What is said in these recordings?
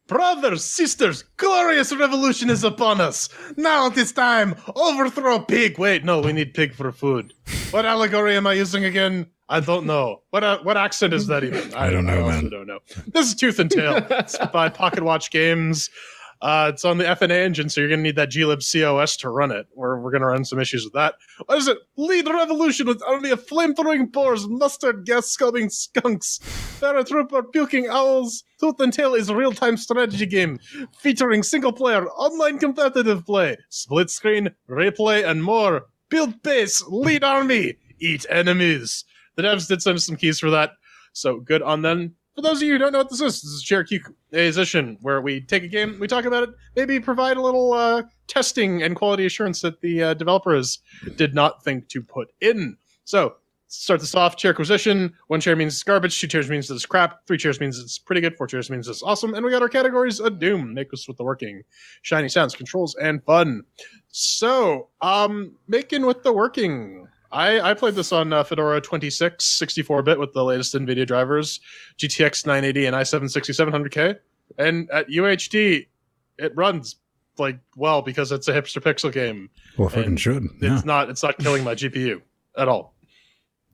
Brothers, sisters, glorious revolution is upon us. Now it is time. Overthrow pig. Wait, no, we need pig for food. What allegory am I using again? I don't know. What accent is that even? I don't know, I also man. don't know. This is Tooth and Tail. It's by Pocketwatch Games. It's on the FNA engine, so you're going to need that glib COS to run it. We're going to run some issues with that. What is it? Lead revolution with army of flamethrowing boars, mustard gas-scubbing skunks, paratrooper-puking owls. Tooth and Tail is a real-time strategy game featuring single-player, online competitive play, split screen, replay, and more. Build base, lead army, eat enemies. The devs did send us some keys for that, so good on them. For those of you who don't know what this is ChairQAsition, where we take a game, we talk about it, maybe provide a little testing and quality assurance that the developers did not think to put in. So, start this off, ChairQAsition. 1 chair means it's garbage, 2 chairs means it's crap, 3 chairs means it's pretty good, 4 chairs means it's awesome, and we got our categories of doom. Make us with the working. Shiny sounds, controls, and fun. So, making with the working. I played this on Fedora 26, 64-bit with the latest NVIDIA drivers, GTX 980 and i7 6700K. And at UHD, it runs well because it's a hipster pixel game. Well, fucking should. Yeah. It's not killing my GPU at all.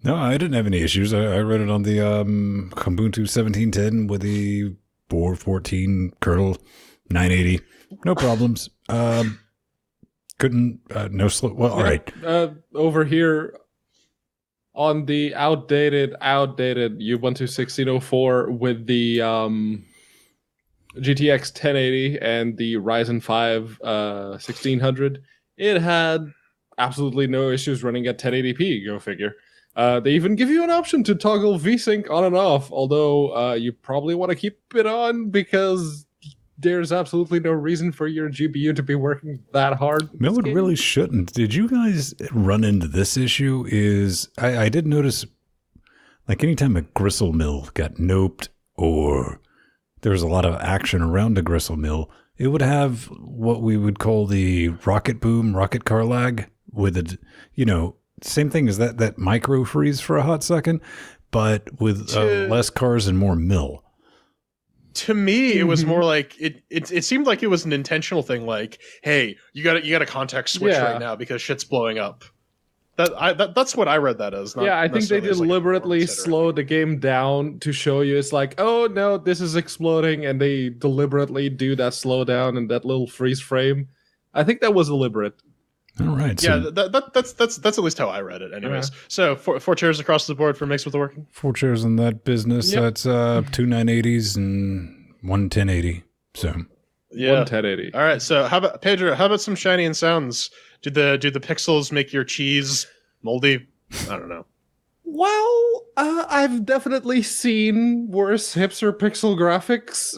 No, I didn't have any issues. I read it on the Ubuntu 1710 with the Boar 14 kernel 980. No problems. Couldn't no slow. Well, all right. Over here on the outdated Ubuntu 1604 with the GTX 1080 and the Ryzen 5 1600, it had absolutely no issues running at 1080p. Go figure. They even give you an option to toggle VSync on and off, although you probably want to keep it on because there's absolutely no reason for your GPU to be working that hard. No, it really shouldn't. Did you guys run into this issue? I did notice, anytime a gristle mill got noped or there was a lot of action around a gristle mill, it would have what we would call the rocket boom, rocket car lag with a, same thing as that micro freeze for a hot second, but with less cars and more mill. To me, it was more like it seemed like it was an intentional thing. Like, hey, you got a context switch right now because shit's blowing up. That's what I read that as. I think they deliberately slowed the game down to show you it's like, oh no, this is exploding, and they deliberately do that slowdown and that little freeze frame. I think that was deliberate. All right. Yeah, that's at least how I read it. Anyways, So 4 chairs across the board for Makes with the Working. 4 chairs in that business. Yep. That's 2 980s and 1 1080. So yeah, 1 1080. All right. So how about Pedro? How about some shiny and sounds? Do the pixels make your cheese moldy? I don't know. Well, I've definitely seen worse hipster pixel graphics.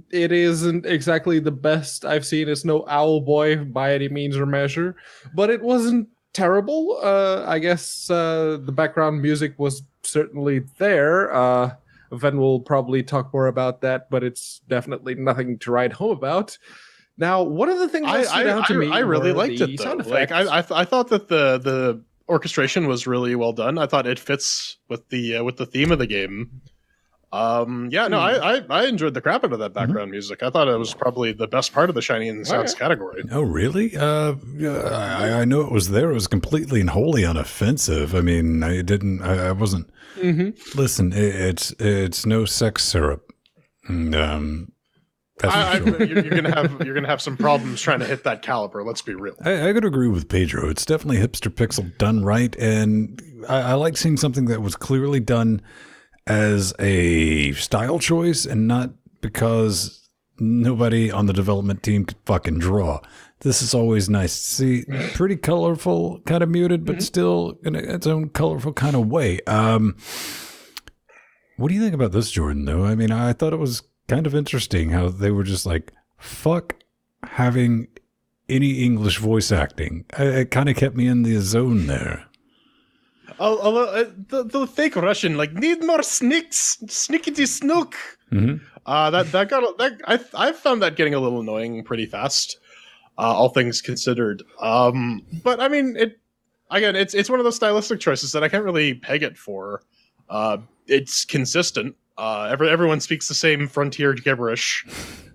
It isn't exactly the best I've seen. It's no Owlboy by any means or measure, but it wasn't terrible. I guess the background music was certainly there. Ven will probably talk more about that, but it's definitely nothing to write home about. Now, one of the things that stood out to me, I really liked it though. I thought that the orchestration was really well done. I thought it fits with the theme of the game. I enjoyed the crap out of that background music. I thought it was probably the best part of the shiny and sounds category. Oh, really? I know it was there. It was completely and wholly unoffensive. I mean, I wasn't. Mm-hmm. Listen, it's no sex syrup. And, you're gonna have some problems trying to hit that caliber. Let's be real. I could agree with Pedro. It's definitely hipster pixel done right, and I like seeing something that was clearly done as a style choice and not because nobody on the development team could fucking draw. This is always nice to see. Pretty colorful, kind of muted, but still in its own colorful kind of way. What do you think about this, Jordan? Though, I mean, I thought it was kind of interesting how they were just like, fuck having any English voice acting. It kind of kept me in the zone there. The fake Russian, need more snicks, snickety snook. Mm-hmm. I found that getting a little annoying pretty fast, all things considered. But I mean, it's one of those stylistic choices that I can't really peg it for. it's consistent. Everyone speaks the same frontier gibberish,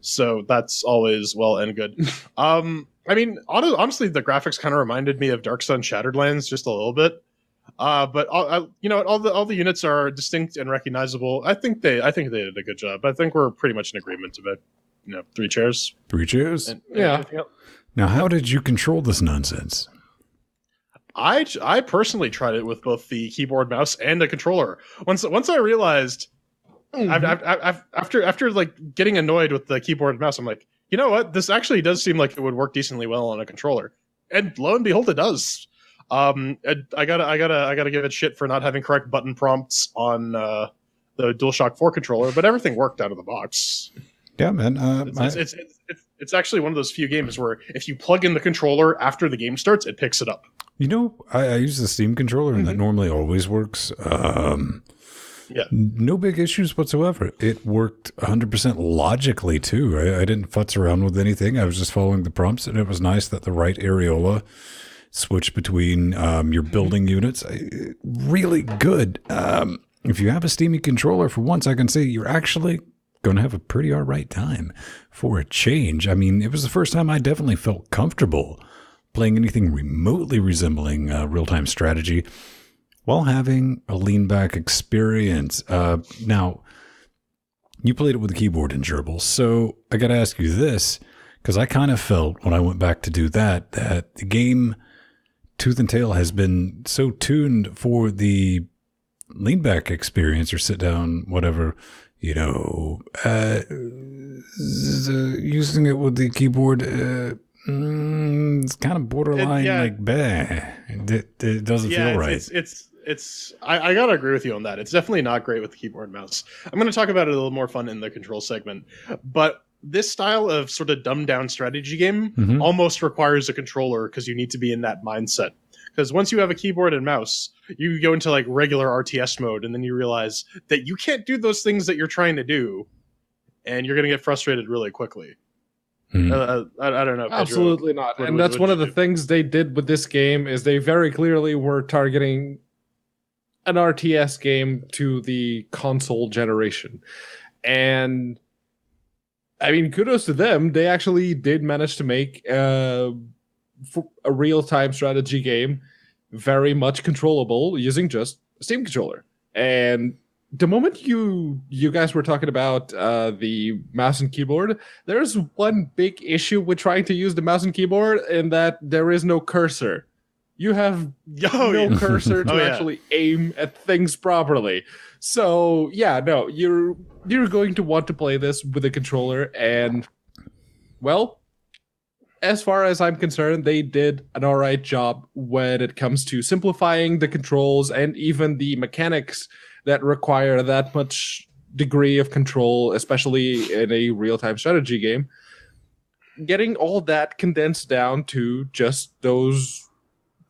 so that's always well and good. I mean, honestly, the graphics kind of reminded me of Dark Sun Shattered Lands just a little bit. But all the units are distinct and recognizable. I think they did a good job. I think we're pretty much in agreement about 3 chairs. 3 chairs. And Yeah. Now, how did you control this nonsense? I personally tried it with both the keyboard, mouse, and a controller. Once I realized, after like getting annoyed with the keyboard and mouse, I'm like, you know what? This actually does seem like it would work decently well on a controller, and lo and behold, it does. I gotta give it shit for not having correct button prompts on the DualShock 4 controller, but everything worked out of the box. Yeah, man. It's actually one of those few games where if you plug in the controller after the game starts, it picks it up. I use the Steam controller, and that normally always works. Yeah. No big issues whatsoever. It worked 100% logically, too. I didn't futz around with anything. I was just following the prompts, and it was nice that the right areola switched between your building units. Really good. If you have a Steamy controller, for once, I can say you're actually going to have a pretty all right time for a change. I mean, it was the first time I definitely felt comfortable playing anything remotely resembling real-time strategy while having a lean-back experience. Now, you played it with a keyboard and gerbil, so I got to ask you this, because I kind of felt when I went back to do that the game Tooth and Tail has been so tuned for the lean-back experience or sit-down, whatever, using it with the keyboard, it's kind of borderline it doesn't feel right. I gotta agree with you on that. It's definitely not great with the keyboard and mouse. I'm going to talk about it a little more fun in the control segment, but this style of sort of dumbed down strategy game almost requires a controller because you need to be in that mindset. Because once you have a keyboard and mouse, you go into like regular RTS mode, and then you realize that you can't do those things that you're trying to do, and you're going to get frustrated really quickly. I don't know. Absolutely not. And that's one of the things they did with this game is they very clearly were targeting an RTS game to the console generation. And I mean, kudos to them. They actually did manage to make a real-time strategy game very much controllable using just a Steam controller. And the moment you guys were talking about the mouse and keyboard, there's one big issue with trying to use the mouse and keyboard in that there is no cursor. You have no cursor to actually aim at things properly. So you're going to want to play this with a controller, and well, as far as I'm concerned, they did an all right job when it comes to simplifying the controls and even the mechanics that require that much degree of control, especially in a real-time strategy game. Getting all that condensed down to just those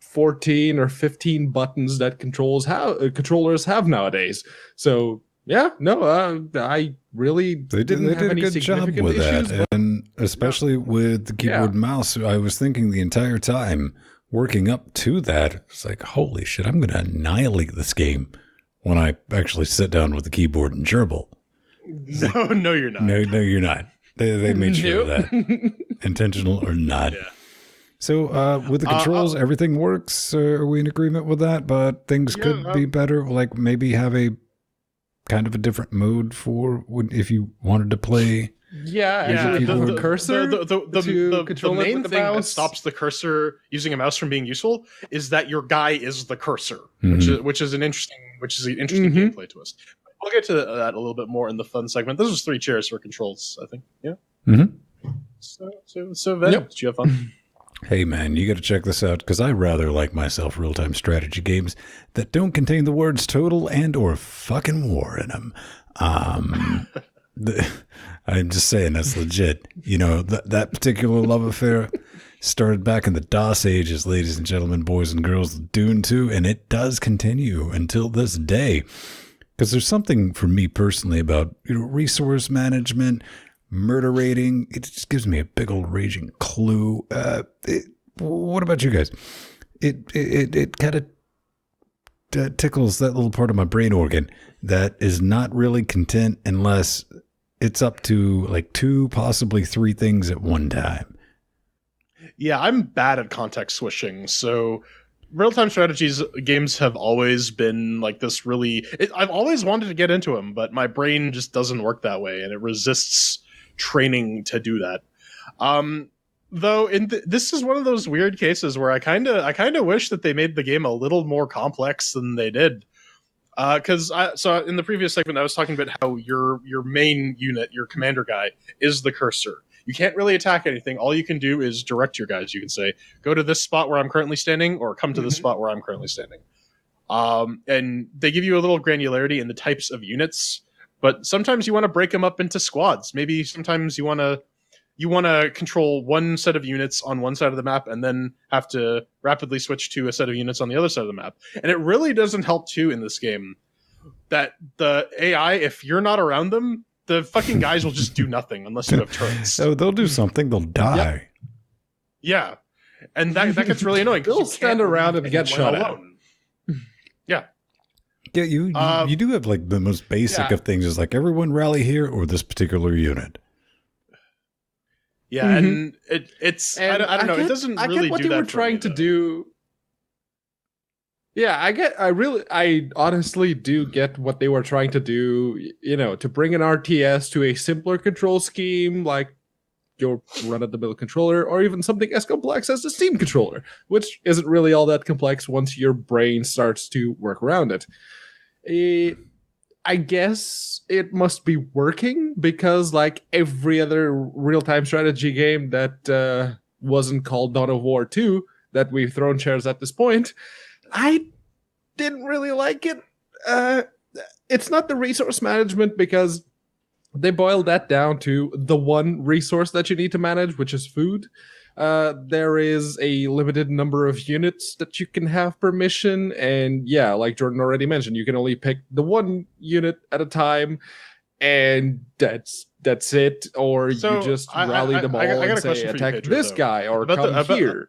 14 or 15 buttons that controllers have nowadays. So I really didn't have any significant issues with that. And especially with the keyboard and mouse, I was thinking the entire time working up to that, it's like, holy shit, I'm going to annihilate this game when I actually sit down with the keyboard and gerbil. No, you're not. No, you're not. They made sure of that. Intentional or not. Yeah. So with the controls, everything works. Are we in agreement with that? But things could be better, like maybe have a kind of a different mode for if you wanted to play. The cursor. The main thing that stops the cursor using a mouse from being useful is that your guy is the cursor, which is an interesting gameplay twist. We'll get to that a little bit more in the fun segment. This was 3 chairs for controls, I think. Yeah. So Ven, did you have fun? Hey man, you got to check this out because I rather like myself real-time strategy games that don't contain the words total and or fucking war in them. I'm just saying that's legit. That particular love affair started back in the DOS ages, ladies and gentlemen, boys and girls, Dune 2, and it does continue until this day. Because there's something for me personally about resource management, murder rating. It just gives me a big old raging clue. What about you guys? It kind of tickles that little part of my brain organ that is not really content unless it's up to like 2, possibly 3 things at one time. Yeah, I'm bad at context switching, so real-time strategies games have always been like this really... I've always wanted to get into them, but my brain just doesn't work that way, and it resists training to do that. Though this is one of those weird cases where I kind of wish that they made the game a little more complex than they did. Because so in the previous segment, I was talking about how your main unit, your commander guy, is the cursor. You can't really attack anything. All you can do is direct your guys. You can say, go to this spot where I'm currently standing, or come to this spot where I'm currently standing. And they give you a little granularity in the types of units, but sometimes you want to break them up into squads. Maybe sometimes you want to control one set of units on one side of the map and then have to rapidly switch to a set of units on the other side of the map. And it really doesn't help too in this game that the AI, if you're not around them, the fucking guys will just do nothing unless you have turrets. So they'll do something. They'll die. Yeah. And that gets really annoying. They'll stand around and get shot at. Yeah. Yeah, you do have like the most basic of things is like everyone rally here or this particular unit. Yeah, and it's I don't know. It doesn't really do that. I get what they were trying to do. Yeah, I honestly do get what they were trying to do, to bring an RTS to a simpler control scheme, like your run-of-the-mill controller, or even something as complex as the Steam controller, which isn't really all that complex once your brain starts to work around it. I guess it must be working, because like every other real-time strategy game that wasn't called Dawn of War 2 that we've thrown chairs at this point, I didn't really like it. It's not the resource management, because they boiled that down to the one resource that you need to manage, which is food. There is a limited number of units that you can have per mission, and yeah, like Jordan already mentioned, you can only pick the one unit at a time, and that's it. Or you just rally them all and say, attack this guy, or come here.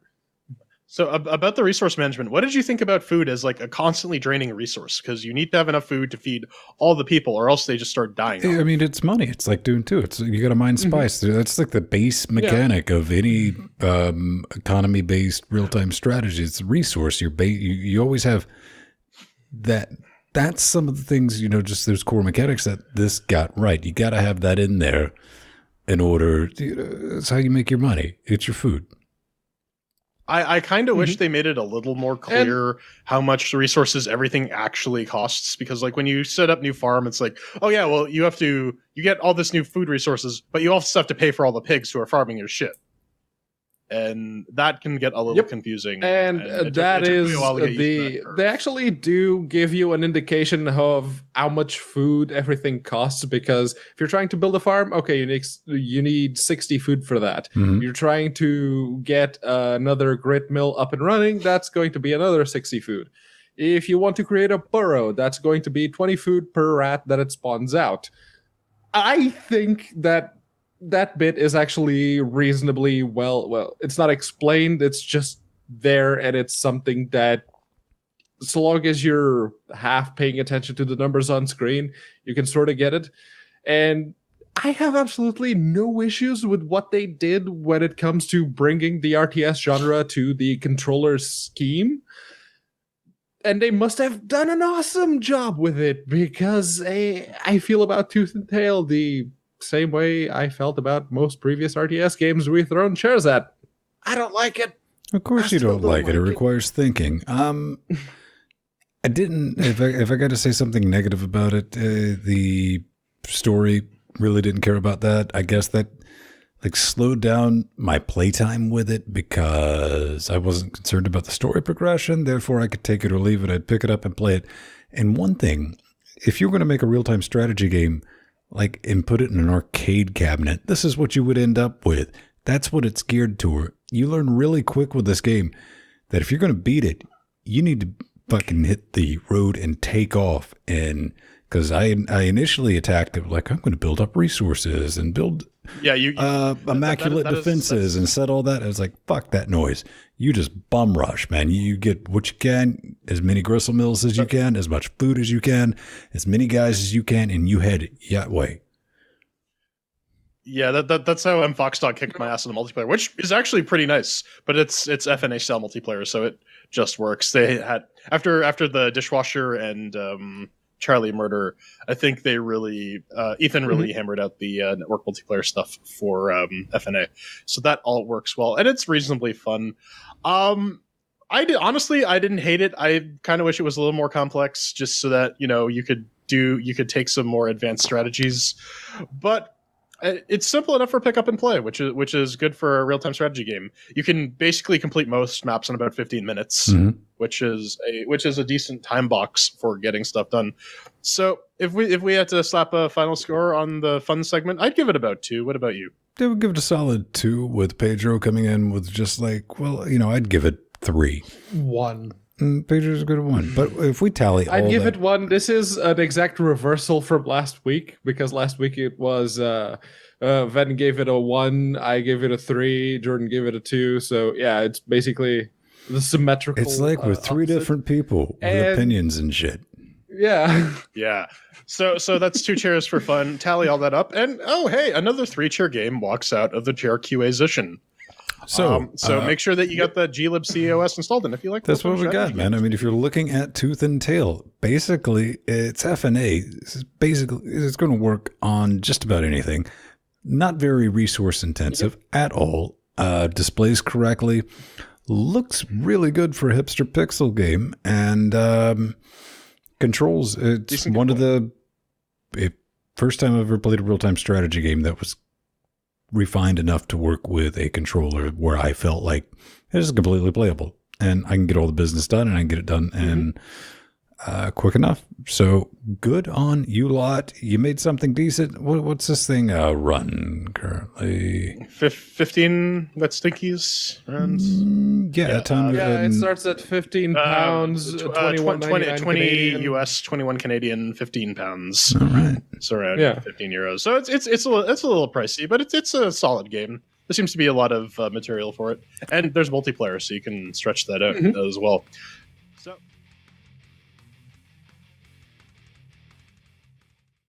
So about the resource management, what did you think about food as like a constantly draining resource? Because you need to have enough food to feed all the people, or else they just start dying. I mean, it's money. It's like Dune 2. You got to mine spice. That's like the base mechanic of any economy-based real-time strategy. It's a resource. You always have that. That's some of the things, just those core mechanics that this got right. You got to have that in there in order. That's how you make your money. It's your food. I kind of wish they made it a little more clear how much resources everything actually costs, because like when you set up new farm, it's like, oh yeah, well you get all this new food resources, but you also have to pay for all the pigs who are farming your shit. And that can get a little confusing. And they actually do give you an indication of how much food everything costs, because if you're trying to build a farm, okay, you need 60 food for that. You're trying to get another grit mill up and running, that's going to be another 60 food. If you want to create a burrow, that's going to be 20 food per rat that it spawns out. I think that bit is actually reasonably well, it's not explained, it's just there, and it's something that, so long as you're half paying attention to the numbers on screen, you can sort of get it. And I have absolutely no issues with what they did when it comes to bringing the RTS genre to the controller scheme. And they must have done an awesome job with it, because I feel about Tooth and Tail the same way I felt about most previous RTS games we've thrown chairs at. I don't like it. Of course you don't like it. It requires thinking. I didn't, if I got to say something negative about it, the story, really didn't care about that. I guess that like slowed down my playtime with it, because I wasn't concerned about the story progression. Therefore, I could take it or leave it. I'd pick it up and play it. And one thing, if you're going to make a real-time strategy game, and put it in an arcade cabinet, this is what you would end up with. That's what it's geared toward. You learn really quick with this game that if you're going to beat it, you need to fucking hit the road and take off. And because I initially attacked it like I'm going to build up resources and build immaculate defenses and set all that. I was like, fuck that noise. You just bum rush, man. You get what you can, as many gristle mills as you can, as much food as you can, as many guys as you can, and you head that way. Yeah, that's how Foxdog kicked my ass in the multiplayer, which is actually pretty nice. But it's FNA style multiplayer, so it just works. They had after the dishwasher and Charlie murder, I think they really Ethan really hammered out the network multiplayer stuff for FNA, so that all works well, and it's reasonably fun. I didn't hate it. I kind of wish it was a little more complex, just so that you could take some more advanced strategies, but it's simple enough for pick up and play, which is good for a real-time strategy game. You can basically complete most maps in about 15 minutes, which is a decent time box for getting stuff done. So if we had to slap a final score on the fun segment, I'd give it about 2. What about you? I would give it a solid 2 with Pedro coming in with just like, I'd give it 3. 1. Pedro's a good 1. But if we tally I'd give it 1. This is an exact reversal from last week, because last week it was Ven gave it a 1, I gave it a 3, Jordan gave it a 2. So yeah, it's basically the symmetrical. It's like we're 3 different people with opinions and shit. Yeah. Yeah. So that's 2 chairs for fun. Tally all that up, and hey, another 3-chair game walks out of the ChairQAsition. So make sure that you got the glib COS installed, and if you like, that's what we got, man. I mean, if you're looking at tooth and tail, basically it's FNA. It's going to work on just about anything. Not very resource intensive at all. Displays correctly. Looks really good for a hipster pixel game, and controls. It's one of the first time I've ever played a real time strategy game that was refined enough to work with a controller where I felt like it is completely playable and I can get all the business done and I can get it done and quick enough. So good on you lot. You made something decent. What's this thing run currently? 15 that stinkies runs. A ton. It starts at 15 pounds, 20 US, 21 Canadian, 15 pounds. All right. So around 15 euros. So it's a little pricey, but it's a solid game. There seems to be a lot of material for it, and there's multiplayer, so you can stretch that out as well. So.